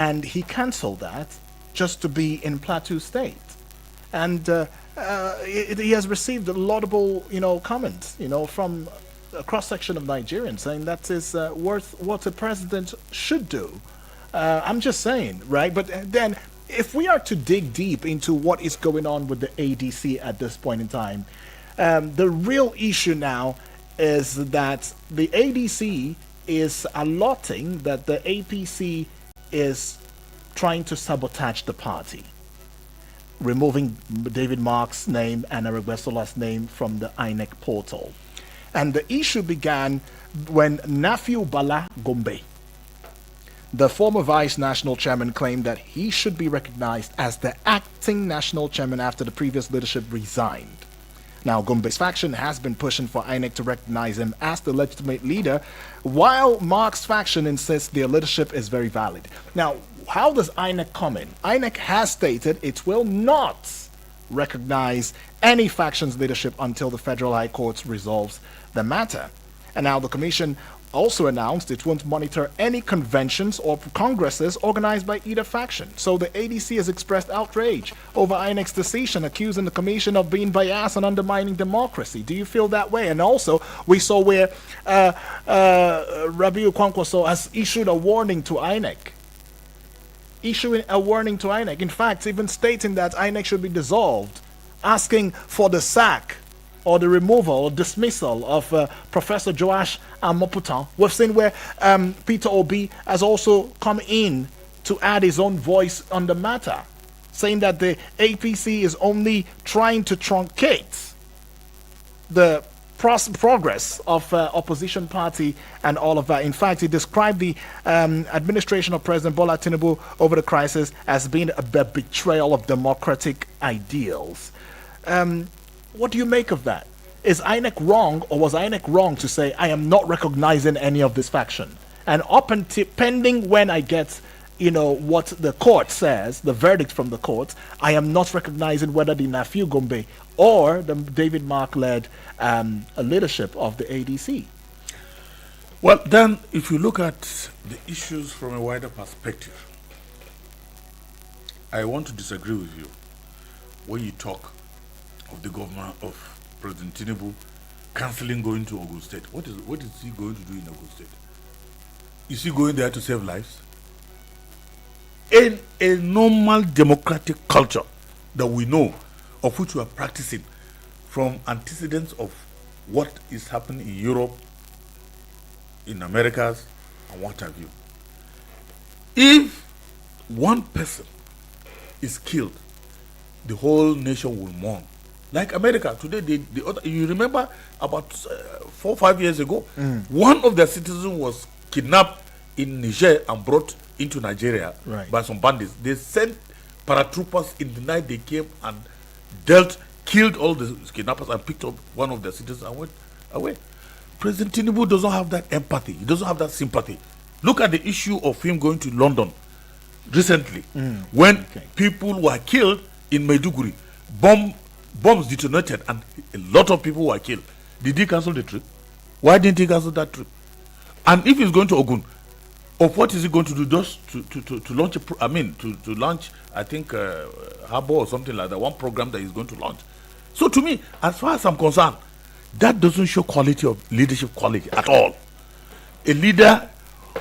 and he cancelled that just to be in Plateau State. And he has received a laudable, comments, from a cross section of Nigerians saying that is worth what a president should do. I'm just saying, right? But then, if we are to dig deep into what is going on with the ADC at this point in time, the real issue now is that the ADC is allotting that the APC is trying to sabotage the party, removing David Mark's name and Aregbesola's name from the INEC portal. And the issue began when Nafiu Bala Gombe, the former vice national chairman, claimed that he should be recognized as the acting national chairman after the previous leadership resigned. Now, Gombe's faction has been pushing for INEC to recognize him as the legitimate leader, while Mark's faction insists their leadership is very valid. Now, how does INEC come in? INEC has stated it will not recognize any faction's leadership until the Federal High Court resolves the matter. And now the Commission also announced it won't monitor any conventions or congresses organized by either faction. So the ADC has expressed outrage over INEC's decision, accusing the Commission of being biased and undermining democracy. Do you feel that way? And also, we saw where Rabiu Kwankwaso has issued a warning to INEC. In fact, even stating that INEC should be dissolved, asking for the sack or the removal or dismissal of Professor Joash Amoputan. We've seen where Peter Obi has also come in to add his own voice on the matter, saying that the APC is only trying to truncate the progress of opposition party and all of that. In fact, he described the administration of President Bola Tinubu over the crisis as being a betrayal of democratic ideals. What do you make of that? Is INEC wrong, or was INEC wrong to say, I am not recognizing any of this faction? And up until pending when I get, what the court says, the verdict from the court, I am not recognizing whether the Nafiu Gombe or the David Mark-led leadership of the ADC. Well, then, if you look at the issues from a wider perspective, I want to disagree with you when you talk of the government of President Tinubu cancelling going to Ogun State. What is he going to do in Ogun State? Is he going there to save lives? In a normal democratic culture that we know, of which we are practicing, from antecedents of what is happening in Europe, in Americas, and what have you. If one person is killed, the whole nation will mourn. Like America today, you remember about 4 or 5 years ago, one of their citizens was kidnapped in Niger and brought into Nigeria by some bandits. They sent paratroopers in the night. They came and killed all the kidnappers and picked up one of their citizens and went away. President Tinubu doesn't have that empathy. He doesn't have that sympathy. Look at the issue of him going to London recently, when people were killed in Maiduguri. Bombs detonated and a lot of people were killed. Did he cancel the trip? Why didn't he cancel that trip? And if he's going to Ogun, of what is he going to do? Just to launch to launch, I think, Harbour or something like that, one program that he's going to launch. So to me, as far as I'm concerned, that doesn't show quality of leadership quality at all. A leader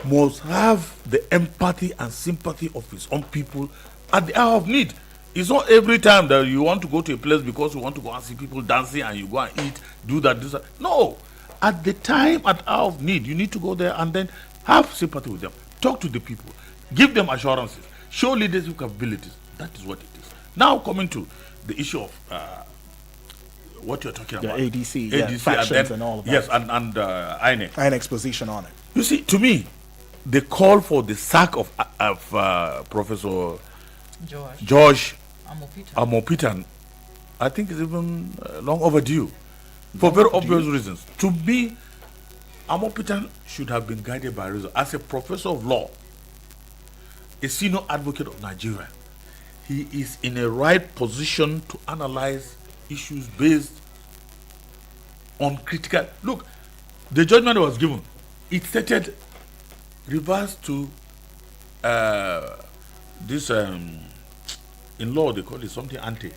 must have the empathy and sympathy of his own people at the hour of need. It's not every time that you want to go to a place because you want to go and see people dancing and you go and eat, do that. No. At the time, at hour of need, you need to go there and then have sympathy with them. Talk to the people. Give them assurances. Show leadership capabilities. That is what it is. Now coming to the issue of what you're talking about. ADC factions and all of that. Yes, and INEC. INEC's position on it. You see, to me, the call for the sack of Professor George Amopitan, I think is even long overdue for very obvious reasons. To me, Amopitan should have been guided by reason. As a professor of law, a senior advocate of Nigeria, he is in a right position to analyze issues based on critical. Look, the judgment was given. It stated reverse to this in law they call it something ante.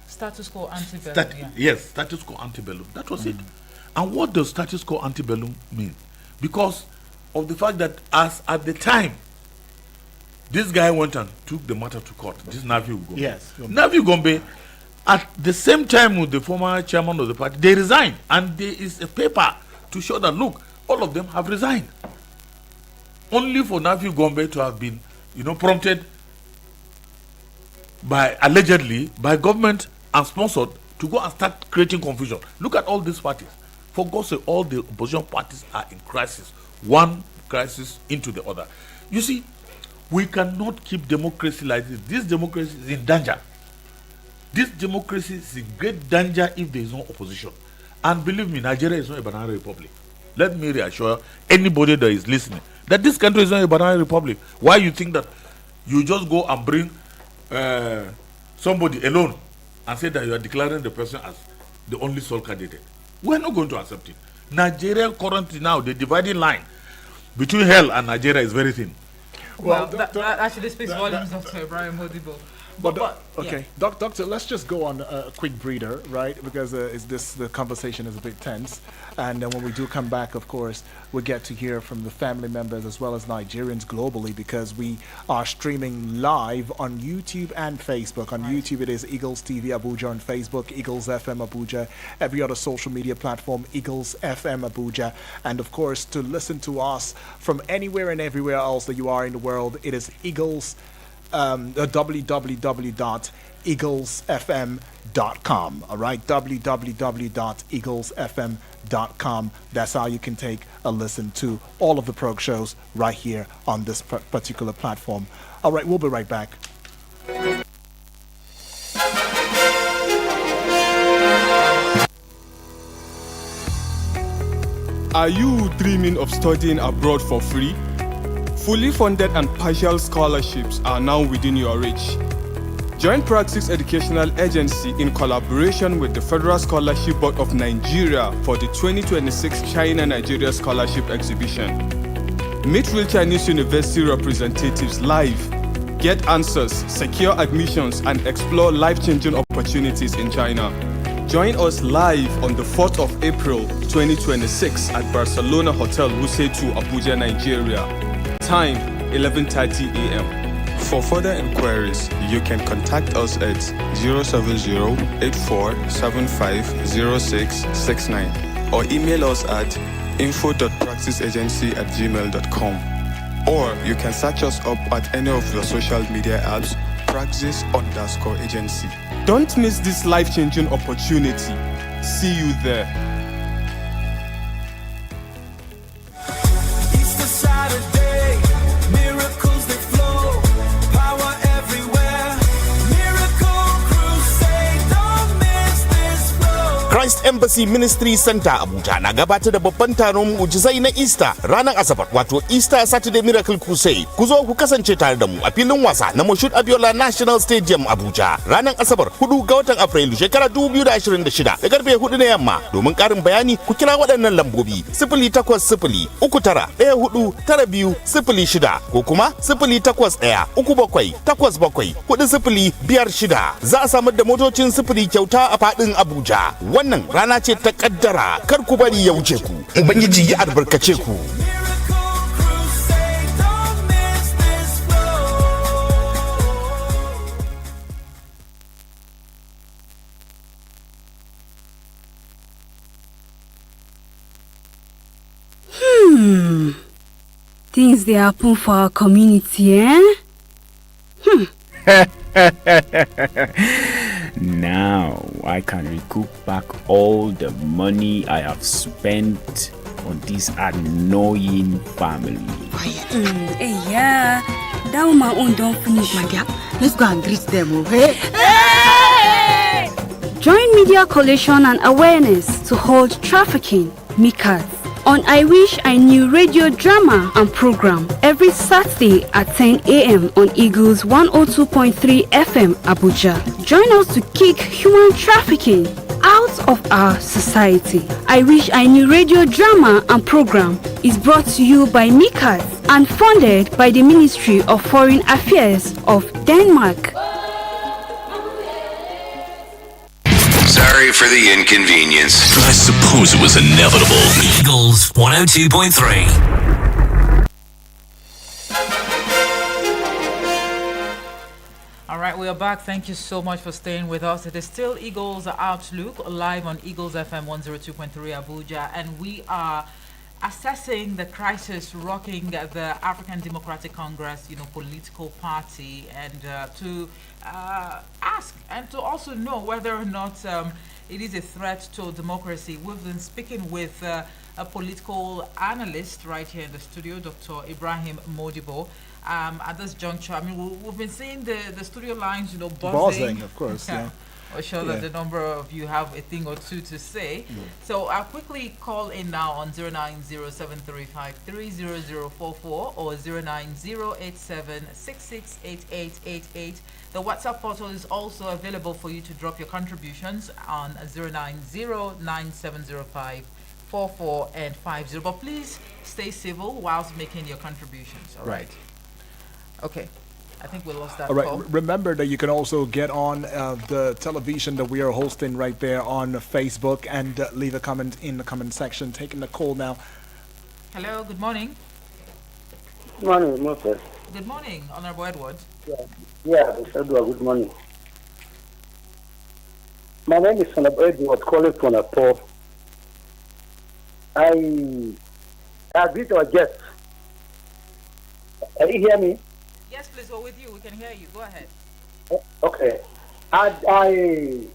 Status quo antebellum. Yes, status quo antebellum. That was it. And what does status quo antebellum mean? Because of the fact that as at the time this guy went and took the matter to court, this Nafi Gombe. Yes. Nafi Gombe, at the same time with the former chairman of the party, they resigned. And there is a paper to show that, look, all of them have resigned. Only for Nafi Gombe to have been, prompted by, allegedly, by government and sponsored to go and start creating confusion. Look at all these parties. For God's sake, all the opposition parties are in crisis. One crisis into the other. You see, we cannot keep democracy like this. This democracy is in danger. This democracy is in great danger if there is no opposition. And believe me, Nigeria is not a banana republic. Let me reassure anybody that is listening that this country is not a banana republic. Why you think that you just go and bring somebody alone and say that you are declaring the person as the only sole candidate? We are not going to accept it. Nigeria currently now, the dividing line between hell and Nigeria is very thin. Well, that actually speaks volumes, Dr. Ibrahim Modibo. Okay, yeah. Doctor, let's just go on a quick breather, right? Because the conversation is a bit tense, and when we do come back, of course, we get to hear from the family members as well as Nigerians globally, because we are streaming live on YouTube and Facebook. On YouTube, it is Eagles TV Abuja. On Facebook, Eagles FM Abuja. Every other social media platform, Eagles FM Abuja. And of course, to listen to us from anywhere and everywhere else that you are in the world, it is Eagles. www.eaglesfm.com. all right, www.eaglesfm.com. That's how you can take a listen to all of the prog shows right here on this particular platform. All right, we'll be right back. Are you dreaming of studying abroad for free? Fully funded and partial scholarships are now within your reach. Join Praxis Educational Agency in collaboration with the Federal Scholarship Board of Nigeria for the 2026 China-Nigeria Scholarship Exhibition. Meet real Chinese university representatives live, get answers, secure admissions, and explore life-changing opportunities in China. Join us live on the 4th of April 2026 at Barcelona Hotel Wuse 2, Abuja, Nigeria. Time 11:30 a.m. For further inquiries, you can contact us at 070-8475-0669 or email us at info.praxisagency@gmail.com, or you can search us up at any of your social media apps, Praxis_agency. Don't miss this life-changing opportunity. See you there. Christ Embassy Ministry Center Abuja na gabatar da babban taron mu'jizai na Easter ranar Asabar, wato Easter Saturday Miracle Crusade. Ku zo ku kasance tare da mu a filin wasa na Moshood Abiola National Stadium Abuja ranar Asabar 4 ga watan Afrilu shekara 2026 da karfe 4 na yamma. Domin karin bayani ku kira waɗannan lambobi 08030149206 ko kuma 08137874056. Za a samar da motocin sifili kyauta a fadin Abuja. Wannan rana ce ta kaddara, kar ku bari ya wuce ku. Ubangiji ya albarkace ku. Things they happen for our community, eh? Now I can recoup back all the money I have spent on this annoying family. Hey, yeah, that woman own don't finish. My dear, let's go and greet them, okay? Hey! Join Media Coalition and Awareness to hold trafficking, MICAS, on I Wish I Knew radio drama and program every Saturday at 10 a.m. on Eagles 102.3 FM Abuja. Join us to kick human trafficking out of our society. I Wish I Knew radio drama and program is brought to you by Mikas and funded by the Ministry of Foreign Affairs of Denmark. Sorry for the inconvenience. I suppose it was inevitable. Eagles 102.3. All right, we are back. Thank you so much for staying with us. It is still Eagles Outlook live on Eagles FM 102.3 Abuja, and we are assessing the crisis rocking the African Democratic Congress, political party, and to ask and to also know whether or not it is a threat to democracy. We've been speaking with a political analyst right here in the studio, Dr. Ibrahim Modibo. At this juncture, I mean, we've been seeing the studio lines, buzzing. Of course, yeah. We're sure that the number of you have a thing or two to say. So I'll quickly call in now on 09073530044 or 09087668888. The WhatsApp portal is also available for you to drop your contributions on 090970544 and 50. But please stay civil whilst making your contributions. All right. Okay. I think we lost that All right. call. Remember that you can also get on the television that we are hosting right there on Facebook and leave a comment in the comment section. Taking the call now. Hello, good morning. Good morning, Moses. Good morning, Honorable Edward. Yeah, Mr. Edward, good morning. My name is Honorable Edward, calling from Nepal. I agree to our guest. Can you hear me? Yes, please, we're with you. We can hear you. Go ahead. Okay. I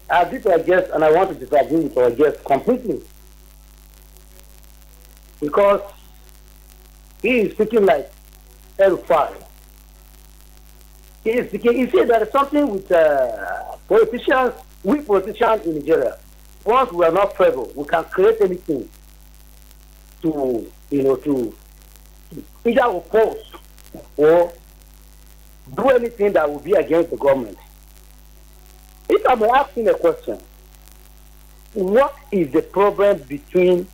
agree to our guest, and I want to disagree with our guest completely. Because he is speaking like L5. He is speaking, he said there is something with politicians, we politicians in Nigeria. Once we are not favorable, we can create anything to either oppose or do anything that will be against the government. If I'm asking a question, what is the problem between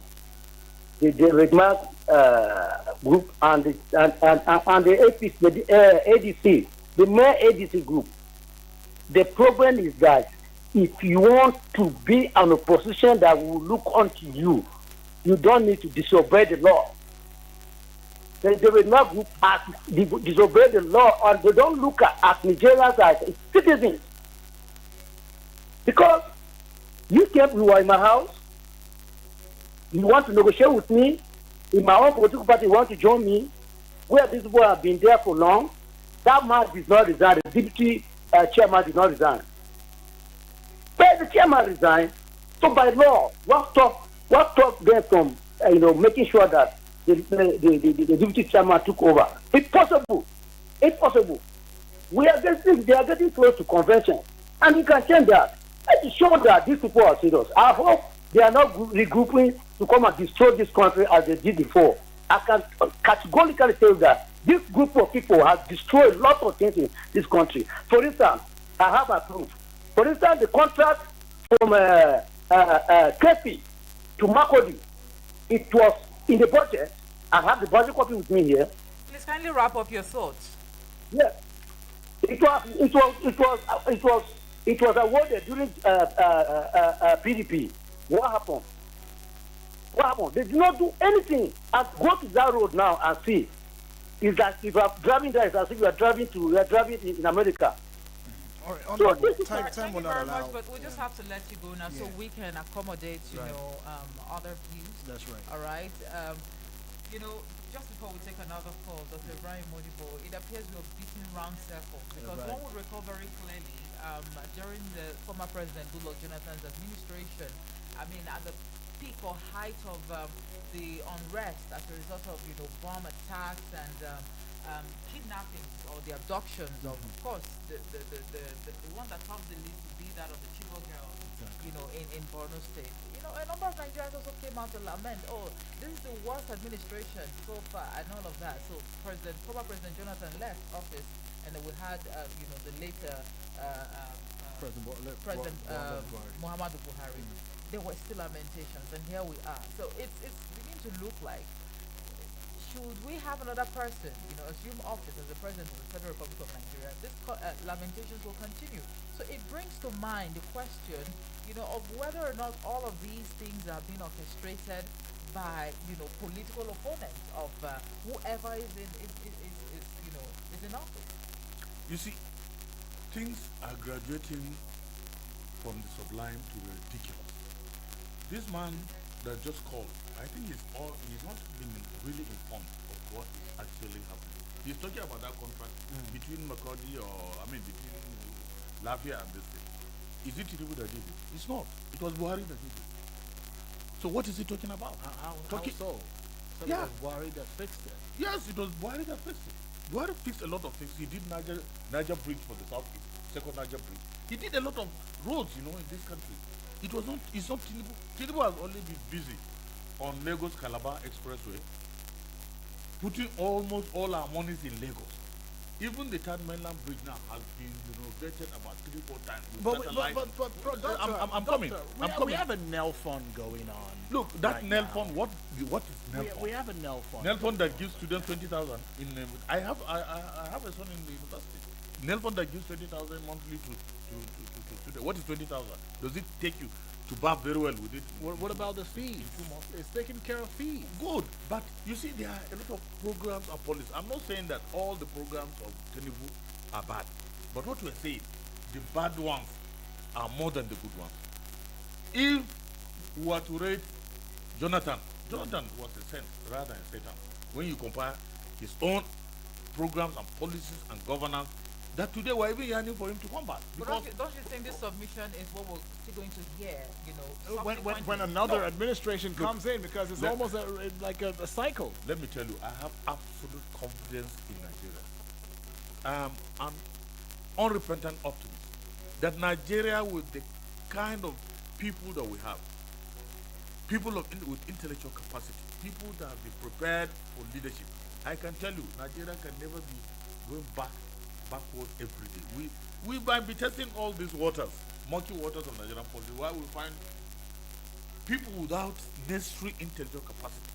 the Redmark group and the APC, the ADC, the main ADC group? The problem is that if you want to be an opposition that will look onto you, you don't need to disobey the law. The Redmark group has disobeyed the law, and they don't look at Nigerians as citizens. Because you were in my house, you want to negotiate with me, in my own political party, you want to join me, where these people have been there for long, that man did not resign, the deputy chairman did not resign. But the chairman resigned, so by law, what stopped them from making sure that the deputy chairman took over? It's possible. They are getting close to convention, and you can change that. Let's show that these people are serious. I hope they are not regrouping to come and destroy this country as they did before. I can categorically tell you that this group of people has destroyed a lot of things in this country. For instance, I have a proof. For instance, the contract from Kepi to Makodi, it was in the budget. I have the budget copy with me here. Please kindly wrap up your thoughts. Yeah, it was awarded during PDP. What happened? They did not do anything. And go to that road now and see. Is that if you are driving there, it's as if you are driving in America. All right, So time will not not allow. allow. But we just have to let you go now, so we can accommodate, other views. That's right. All right. Just before we take another call, Dr. Ibrahim Modibo, it appears we're beating round circles because one would recall very clearly during the former President Goodluck Jonathan's administration. I mean, at the peak or height of the unrest as a result of bomb attacks and kidnappings or the abductions of course the one that tops the list would be that of the Chibok girls, in Borno State. A number of Nigerians also came out to lament, this is the worst administration so far and all of that. So former President Jonathan left office, and then we had the later President Muhammadu Buhari, there were still lamentations, and here we are. So it's beginning to look like, should we have another person, assume office as the president of the Federal Republic of Nigeria, this lamentations will continue. So it brings to mind the question, of whether or not all of these things are being orchestrated by, political opponents of whoever is in office. You see, things are graduating from the sublime to the ridiculous. This man that just called, I think he's not been really informed of what is actually happening. He's talking about that contract between Makodi between Lafia and this thing. Is it Tinubu that did it? It's not. It was Buhari that did it. So what is he talking about? How so? So Yeah. it was Buhari that fixed it. Yes, it was Buhari that fixed it. Buhari fixed a lot of things. He did Niger Bridge for the Southeast, second Niger Bridge. He did a lot of roads, in this country. It's not Tinubu. Tinubu has only been busy on Lagos Calabar Expressway, putting almost all our monies in Lagos. Even the third mainland bridge now has been renovated about 3-4 times. But doctor, I'm coming. We have a NEL fund going on. Look, that right NEL now. fund. What is NEL fund? We have a NEL fund. NEL fund that gives students 20,000 in. I have a son in the university. NEL fund that gives 20,000 monthly to students. What is 20,000? Does it take you to bath very well with it? What about the fees? It's taking care of fees. Good, but you see, there are a lot of programs and policies. I'm not saying that all the programs of Tinubu are bad, but what we're saying, the bad ones are more than the good ones. If we were to rate Jonathan was a saint rather than Satan. When you compare his own programs and policies and governance, that today we're even yearning for him to come back. But don't you think this submission is what we're still going to hear, when another administration comes in, because it's almost like a cycle. Let me tell you, I have absolute confidence in Nigeria. I'm unrepentant optimist that Nigeria, with the kind of people that we have, people with intellectual capacity, people that have been prepared for leadership, I can tell you, Nigeria can never be going backward every day. We might be testing all these waters, murky waters of Nigerian policy, where we find people without necessary intellectual capacity.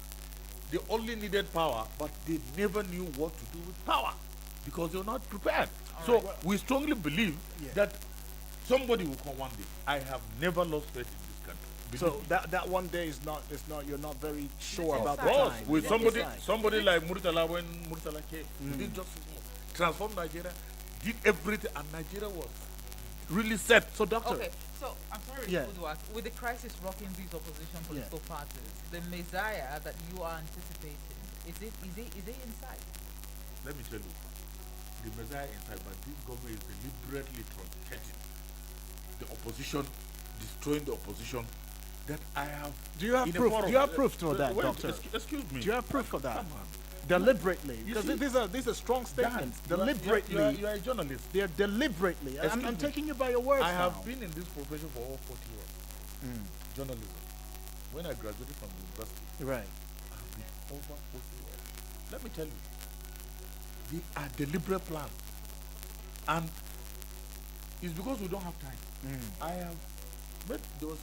They only needed power, but they never knew what to do with power because they were not prepared. So we strongly believe that somebody will come one day. I have never lost faith in this country. So that one day is not. You're not very sure about the course, time. with somebody like Murtala, when Murtala came, he did just transform Nigeria, did everything, and Nigeria was really set. So, doctor. Okay, so I'm sorry, with the crisis rocking these opposition political parties, the Messiah that you are anticipating, is it in sight? Let me tell you, the Messiah is inside, but this government is deliberately truncating the opposition, destroying the opposition. That I have. Do you have proof? Do you have proof for that, doctor? Excuse me. Do you have proof for that? Come on. Deliberately, because these are strong statements. Deliberately, you are a journalist. They're deliberately. I'm taking you by your words. I have now. been in this profession for over 40 years. Journalism. When I graduated from the university, right, I have been over 40 years. Let me tell you, they are deliberate plans, and it's because we don't have time. I have made those.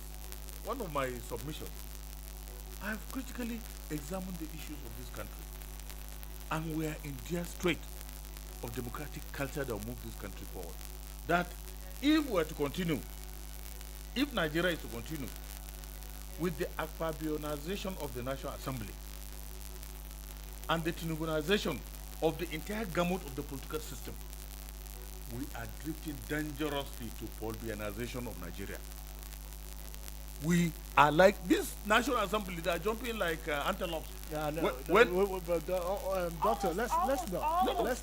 One of my submissions, I have critically examined the issues of this country, and we are in dire strait of democratic culture that will move this country forward. That if we are to continue, if Nigeria is to continue with the Akpabionization of the National Assembly and the Tinubunization of the entire gamut of the political system, we are drifting dangerously to Polbianization of Nigeria. We are like this National Assembly, they are jumping like antelopes. Yeah, no, doctor, let's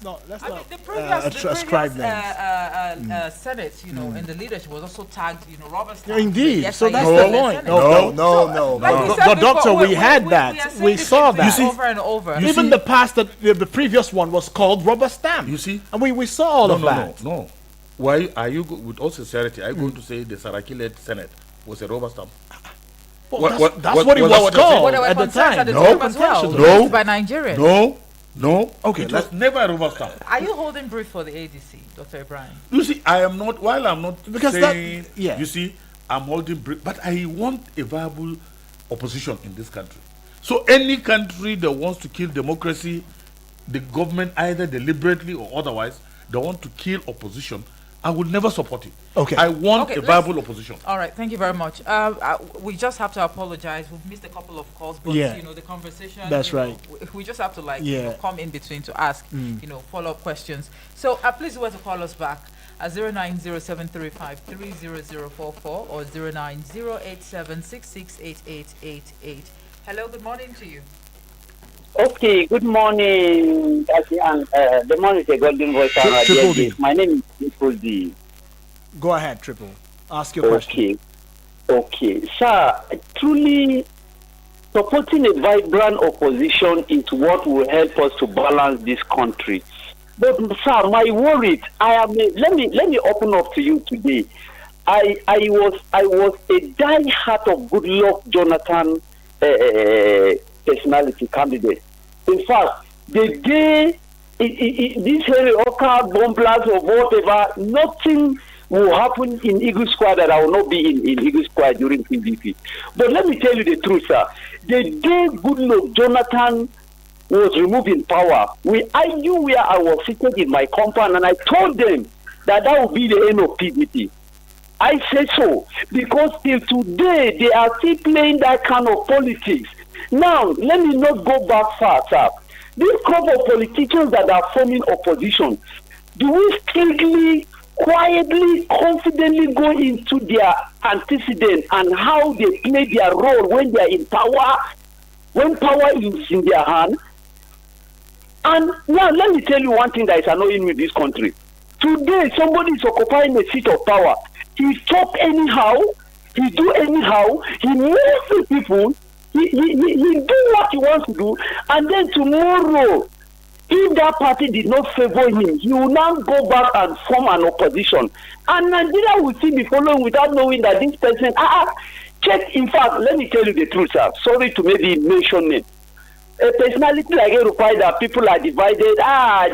not ascribe names. Senate, in the leadership was also tagged, Robert Stamp. Indeed, yes, so that's the point. No. But doctor, we had that. We saw that over and over. Even the past, the previous one was called rubber stamp. You see, and we saw all of that. No. Why are you, with all sincerity, are you going to say the Saraki-led Senate was a rubber stamp? Well, that's what it was called at the time. No, by Nigerians. No. Okay, It was never a rubber stamp. Are you holding brief for the ADC, Dr. Ibrahim? You see, I am not. While I'm not Because saying, yeah. you see, I'm holding brief, but I want a viable opposition in this country. So any country that wants to kill democracy, the government either deliberately or otherwise, they want to kill opposition, I will never support it. Okay. I want Okay, a viable opposition. All right, thank you very much. We just have to apologize. We've missed a couple of calls, but Yeah. you know the conversation. That's you know, right. we just have to Yeah. come in between to ask follow-up questions. So please do want to call us back at 09073530044 or 09087668888. Hello, good morning to you. Okay, good morning, Daddy, and the morning is a golden voice. Triple D. My name is Triple D. Go ahead, Triple. Ask your question. Okay. Sir, truly supporting a vibrant opposition is what will help us to balance this country. But sir, my worry, let me open up to you today. I was a die-hard of Goodluck Jonathan personality candidate. In fact, the day this Harry Oka bomb blast or whatever, nothing will happen in Eagle Square that I will not be in Eagle Square during PDP. But let me tell you the truth, sir. The day Goodluck Jonathan was removed in power, I knew where I was sitting in my compound, and I told them that would be the end of PDP. I said so because till today they are still playing that kind of politics. Now, let me not go back far, sir. This group of politicians that are forming opposition, do we strictly, quietly, confidently go into their antecedent and how they play their role when they are in power, when power is in their hand? And now, let me tell you one thing that is annoying me in this country. Today, somebody is occupying a seat of power. He talk anyhow, he do anyhow, he moves the people, he do what he wants to do, and then tomorrow, if that party did not favor him, he will now go back and form an opposition. And Nigeria will still be following without knowing that this person, check, in fact, let me tell you the truth, sir. Sorry to maybe mention it. A personality like Erufai that people are divided,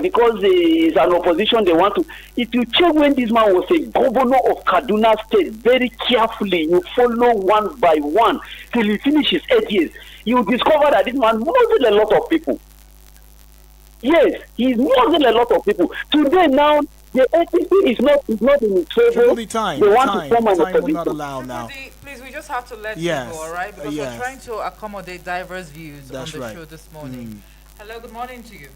because it's an opposition, they want to. If you check when this man was a governor of Kaduna State, very carefully, you follow one by one till he finishes 8 years, you discover that this man muzzled a lot of people. Yes, he's muzzled a lot of people. Today now, the APC is not in his favor. They want to form an opposition. Will not allow now. Please, we just have to let Yes. you go, all right? Because Yes. we're trying to accommodate diverse views That's on the right. show this morning. Hello, good morning to you.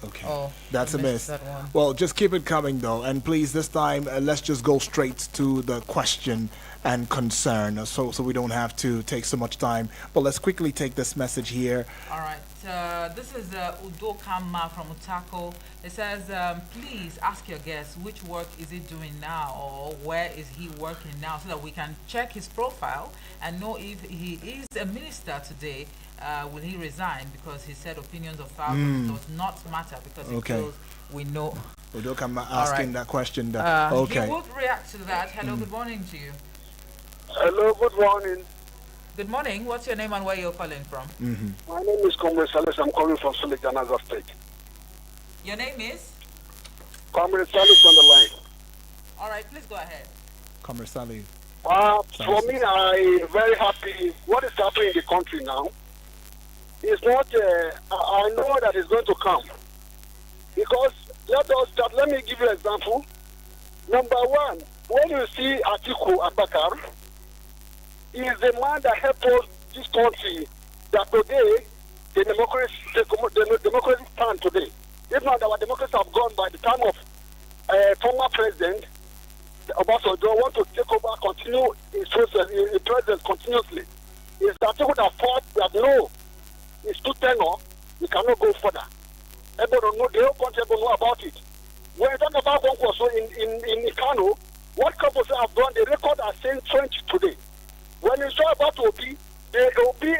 Okay, Oh, that's I a missed miss. that one. Well, just keep it coming though, and please this time let's just go straight to the question and concern, so we don't have to take so much time. But let's quickly take this message here. All right. This is Udo Kama from Utako. It says, please ask your guest which work is he doing now or where is he working now so that we can check his profile and know if he is a minister today. Will he resign because he said opinions of thousands does not matter because he feels we know. Udo Kama asking that question. He would react to that. Hello, good morning to you. Hello, good morning. Good morning. What's your name and where you're calling from? My name is Comrade Salis. I'm calling from Sulik, Janaza State. Your name is? Comrade Salis on the line. All right, please go ahead. Comrade Sali. For me, I'm very happy. What is happening in the country now is not, I know that it's going to come. Because let me give you an example. Number one, when you see Atiku Abakar, he is the man that helped us, this country, that today, the democracy stand today. If not, our democracy have gone by the time of former president, Obasanjo want to take over, continue his president continuously. It's that people that fought that no, it's too tenor, we cannot go further. Everyone know, the whole country everyone know about it. When you talk about Kwankwaso in Kano, what Kwankwaso have done, the record are saying 20 today. When you talk about Obi, Obi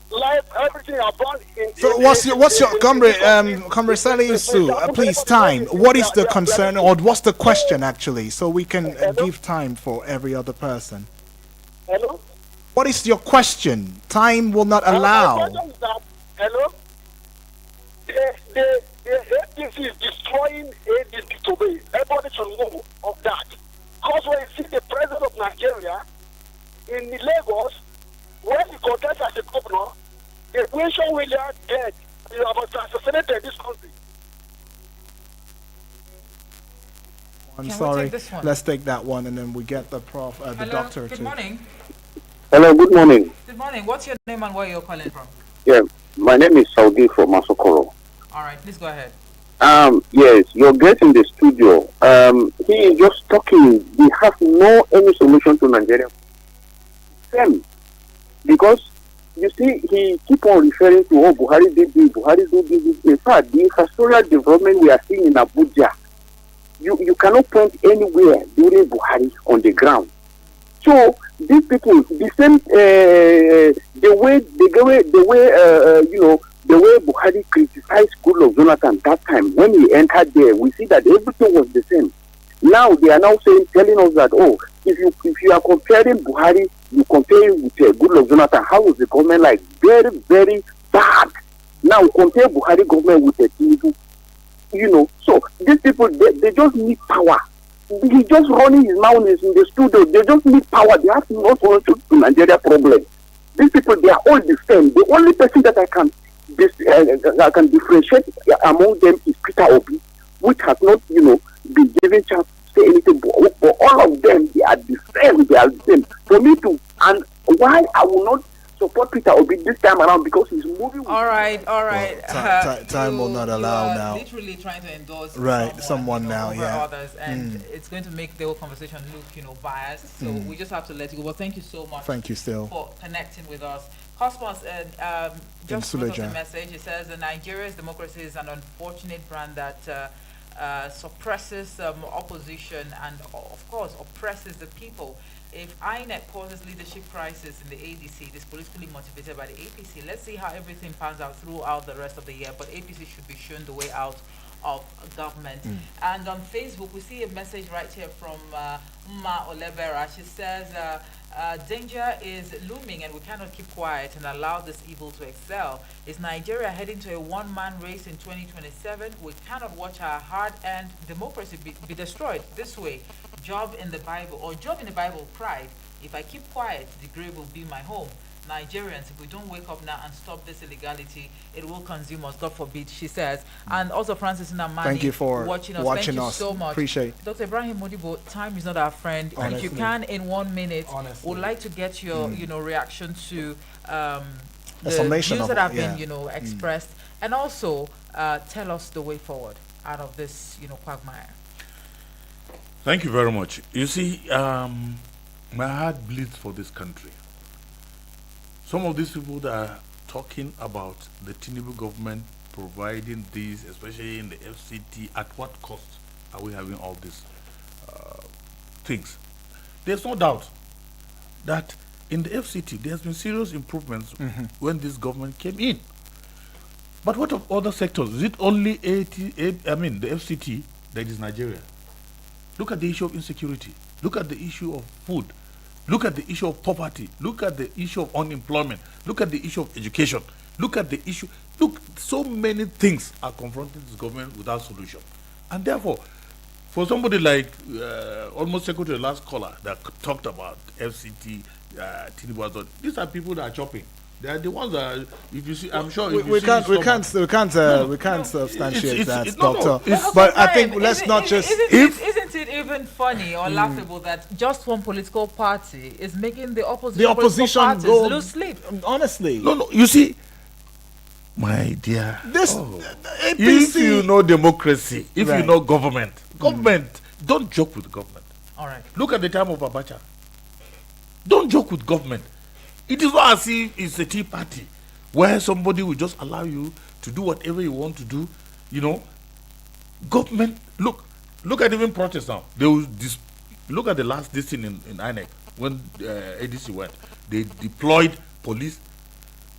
live everything I've done in. So what's your Comrade Salisu, please time. What is the concern or what's the question actually, so we can give time for every other person? Hello. What is your question? Time will not allow. My question is that, hello. the ADC is destroying ADC today. Everybody should know of that. Because when you see the president of Nigeria in Lagos, when he contests as a governor, the equation will are dead. You have assassinated this country. I'm Can we sorry. take this one? Let's take that one, and then we get the the Hello, doctor good to. morning. Hello, good morning. Good morning. What's your name and where you're calling from? Yeah, my name is Saudi from Masokoro. All right, please go ahead. Yes, your guest in the studio. He is just talking. We have no any solution to Nigeria. Same, because you see, he keep on referring to Buhari did this, Buhari did this. In fact, the infrastructural development we are seeing in Abuja, you cannot point anywhere during Buhari on the ground. So these people, the same, the way Buhari criticized Goodluck Jonathan that time when he entered there, we see that everything was the same. Now they are now telling us that if you are comparing Buhari, you compare it with Goodluck Jonathan. How was the government like? Very, very bad. Now compare Buhari government with the Tinubu. So these people they just need power. He's just running his mouth in the studio. They just need power. They have no solution to Nigeria problem. These people, they are all the same. The only person that I can differentiate among them is Peter Obi, which has not, been given chance to say anything. But all of them, they are the same. They are the same. For me to, and why I will not support Peter Obi this time around, because he's moving. All right. Well, time will not allow now. Literally trying to endorse someone now, over yeah. others, and it's going to make the whole conversation look, biased. So we just have to let it go. Well, thank you so much. Thank you still for connecting with us. Cosmos, just put us a message. It says Nigeria's democracy is an unfortunate brand that suppresses opposition and, of course, oppresses the people. If INEC causes leadership crisis in the ADC, it is politically motivated by the APC. Let's see how everything pans out throughout the rest of the year. But APC should be shown the way out of government. And on Facebook, we see a message right here from Uma Olebera. She says, danger is looming and we cannot keep quiet and allow this evil to excel. Is Nigeria heading to a one-man race in 2027? We cannot watch our hard-earned democracy be destroyed this way. Job in the Bible cried, if I keep quiet, the grave will be my home. Nigerians, if we don't wake up now and stop this illegality, it will consume us, God forbid, she says. And also Francis Namani, thank you for watching us. Watching thank us. You so much. Appreciate. Dr. Ibrahim Modibo, time is not our friend. Honestly. If you can, in 1 minute, Honestly. would like to get your reaction to the summation views of that have it, been expressed, and also tell us the way forward out of this quagmire. Thank you very much. You see, my heart bleeds for this country. Some of these people that are talking about the Tinubu government providing these, especially in the FCT, at what cost are we having all these things? There's no doubt that in the FCT, there's been serious improvements when this government came in. But what of other sectors? Is it only the FCT that is Nigeria? Look at the issue of insecurity. Look at the issue of food. Look at the issue of poverty. Look at the issue of unemployment. Look at the issue of education. Look at the issue. Look, so many things are confronting this government without solution. And therefore, for somebody like almost second to the last caller that talked about FCT, Tinubu, these are people that are chopping. They are the ones that, if you see, I'm sure we can't substantiate that, Doctor. But I think let's not just. Isn't it even funny or laughable that just one political party is making the opposition parties lose sleep? Honestly, no. You see, my dear, APC, if you know democracy, if you know government, don't joke with government. All right. Look at the time of Abacha. Don't joke with government. It is not as if it's a tea party where somebody will just allow you to do whatever you want to do. Government, look at even protests now. They will look at the last thing in INEC when ADC went. They deployed police,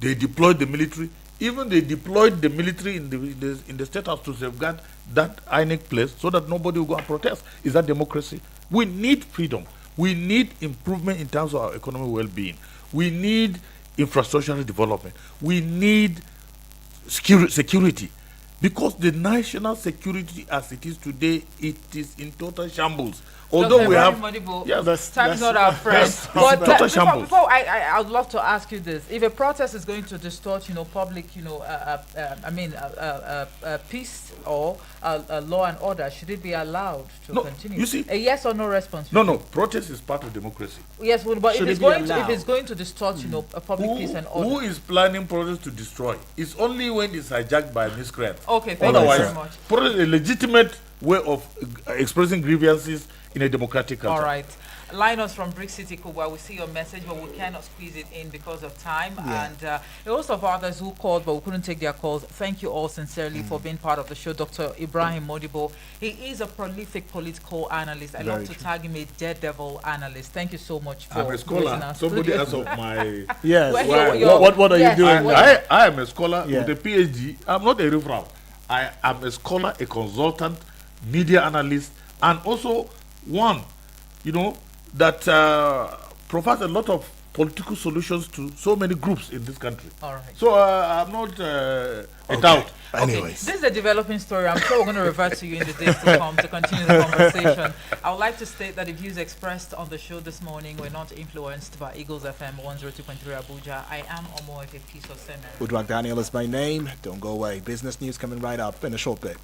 they deployed the military, even they deployed the military in the state house to safeguard that INEC place so that nobody will go and protest. Is that democracy? We need freedom. We need improvement in terms of our economic well-being. We need infrastructural development. We need security. Because the national security as it is today, it is in total shambles. Although we have, time is not our friend. But total shambles. before I would love to ask you this: if a protest is going to distort, public, peace or law and order, should it be allowed to continue? You see, a yes or no response. No. Protest is part of democracy. Yes, but if it's going to distort, a public peace and order. Who is planning protest to destroy? It's only when it's hijacked by miscreants. Okay, thank you very much. Protest is a legitimate way of expressing grievances in a democratic country. All right. Linus from Brick City, Kubwa, we see your message, but we cannot squeeze it in because of time. Yeah. And a host of others who called, but we couldn't take their calls. Thank you all sincerely for being part of the show. Dr. Ibrahim Modibo, he is a prolific political analyst. I love to tag him a daredevil analyst. Thank you so much for I'm a scholar. Somebody asked of my... Yes. What are you doing? I am a scholar with a PhD. I'm not a referral. I am a scholar, a consultant, media analyst, and also one, that provides a lot of political solutions to so many groups in this country. All right. So I'm not a doubt. Anyways. This is a developing story. I'm sure we're going to revert to you in the days to come to continue the conversation. I would like to state that the views expressed on the show this morning were not influenced by Eagles FM 102.3 Abuja. I am Omo Efe Piso Seme. Udwak Daniel is my name. Don't go away. Business news coming right up in a short bit.